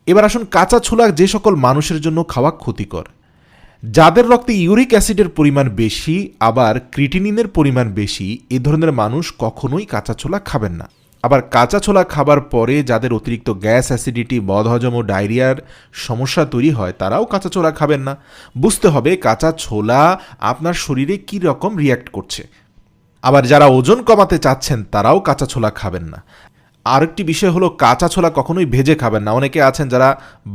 এবার আসুন কাঁচা ছোলা যে সকল মানুষের জন্য খাওয়া ক্ষতিকর। যাদের রক্তে ইউরিক অ্যাসিডের পরিমাণ বেশি, আবার ক্রিটিনিনের পরিমাণ বেশি, এ ধরনের মানুষ কখনোই কাঁচা ছোলা খাবেন না। আবার কাঁচা ছোলা খাবার পরে যাদের অতিরিক্ত গ্যাস, অ্যাসিডিটি, বদহজম ও ডায়রিয়ার সমস্যা তৈরি হয় তারাও কাঁচা ছোলা খাবেন না। বুঝতে হবে কাঁচা ছোলা আপনার শরীরে কী রকম রিয়্যাক্ট করছে। আবার যারা ওজন কমাতে চাচ্ছেন তারাও কাঁচা ছোলা খাবেন না। আরেকটি বিষয় হলো কাঁচা ছোলা কখনোই ভেজে খাবেন না। অনেকে আছেন যারা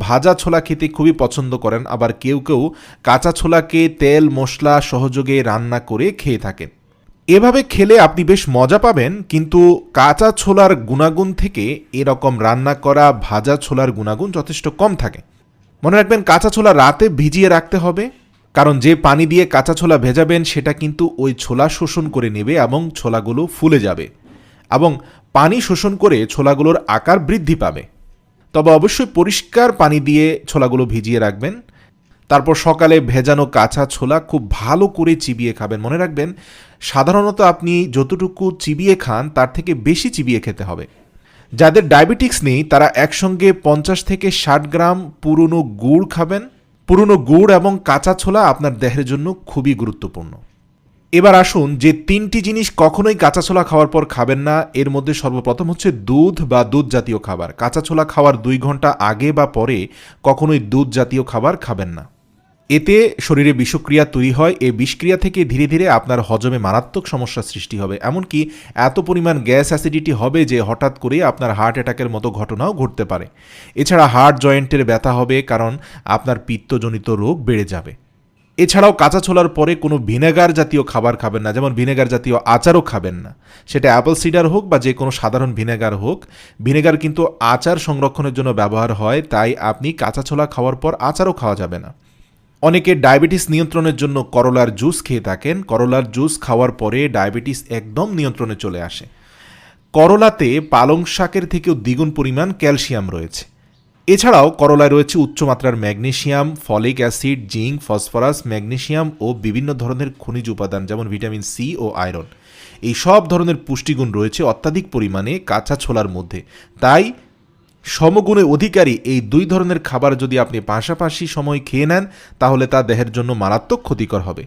ভাজা ছোলা খেতে খুবই পছন্দ করেন, আবার কেউ কেউ কাঁচা ছোলাকে তেল মশলা সহযোগে রান্না করে খেয়ে থাকেন। এভাবে খেলে আপনি বেশ মজা পাবেন, কিন্তু কাঁচা ছোলার গুণাগুণ থেকে এরকম রান্না করা ভাজা ছোলার গুণাগুণ যথেষ্ট কম থাকে। মনে রাখবেন কাঁচা ছোলা রাতে ভিজিয়ে রাখতে হবে, কারণ যে পানি দিয়ে কাঁচা ছোলা ভেজাবেন সেটা কিন্তু ওই ছোলা শোষণ করে নেবে এবং ছোলাগুলো ফুলে যাবে এবং পানি শোষণ করে ছোলাগুলোর আকার বৃদ্ধি পাবে। তবে অবশ্যই পরিষ্কার পানি দিয়ে ছোলাগুলো ভিজিয়ে রাখবেন। তারপর সকালে ভেজানো কাঁচা ছোলা খুব ভালো করে চিবিয়ে খাবেন। মনে রাখবেন সাধারণত আপনি যতটুকু চিবিয়ে খান তার থেকে বেশি চিবিয়ে খেতে হবে। যাদের ডায়াবেটিক্স নেই তারা একসঙ্গে 50 থেকে 60 গ্রাম পুরনো গুড় খাবেন। পুরনো গুড় এবং কাঁচা ছোলা আপনার দেহের জন্য খুবই গুরুত্বপূর্ণ। এবার আসুন যে 3টি জিনিস কখনোই কাঁচা ছোলা খাওয়ার পর খাবেন না, এর মধ্যে সর্বপ্রথম হচ্ছে দুধ বা দুধ জাতীয় খাবার। কাঁচা ছোলা খাওয়ার 2 ঘন্টা আগে বা পরে কখনোই দুধ জাতীয় খাবার খাবেন না। এতে শরীরে বিষক্রিয়া তৈরি হয়। এই বিষক্রিয়া থেকে ধীরে ধীরে আপনার হজমে মারাত্মক সমস্যার সৃষ্টি হবে, এমনকি এত পরিমাণ গ্যাস অ্যাসিডিটি হবে যে হঠাৎ করে আপনার হার্ট অ্যাটাকের মতো ঘটনাও ঘটতে পারে। এছাড়া হার্ট জয়েন্টের ব্যথা হবে, কারণ আপনার পিত্তজনিত রোগ বেড়ে যাবে। এছাড়াও কাঁচা ছোলার পরে কোনো ভিনেগার জাতীয় খাবার খাবেন না, যেমন ভিনেগার জাতীয় আচারও খাবেন না। সেটা অ্যাপল সিডার হোক বা যে কোনো সাধারণ ভিনেগার হোক। ভিনেগার কিন্তু আচার সংরক্ষণের জন্য ব্যবহার হয়, তাই আপনি কাঁচা ছোলা খাওয়ার পর আচারও খাওয়া যাবে না। অনেকে ডায়াবেটিস নিয়ন্ত্রণের জন্য করলার জুস খেয়ে থাকেন। করলার জুস খাওয়ার পরে ডায়াবেটিস একদম নিয়ন্ত্রণে চলে আসে। করলাতে পালং শাকের থেকেও দ্বিগুণ পরিমাণ ক্যালসিয়াম রয়েছে। এছাড়াও করলায় রয়েছে উচ্চমাত্রার magnesium, folic acid, zinc, phosphorus, magnesium ও বিভিন্ন ধরনের খনিজ উপাদান যেমন ভিটামিন সি ও আয়রন। এই সব ধরনের পুষ্টিগুণ রয়েছে অত্যাধিক পরিমাণে কাঁচা ছোলার মধ্যে। তাই সমগুণে অধিকারী এই 2 ধরনের খাবার যদি আপনি পাশাপাশি সময় খেয়ে নেন তাহলে তা দেহের জন্য মারাত্মক ক্ষতিকর হবে।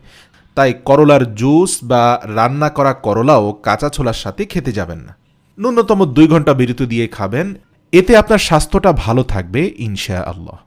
তাই করলার জুস বা রান্না করা করলাও কাঁচা ছোলার সাথে খেতে যাবেন না। ন্যূনতম 2 ঘন্টা বিরতি দিয়ে খাবেন। এতে আপনার স্বাস্থ্যটা ভালো থাকবে ইনশাআল্লাহ।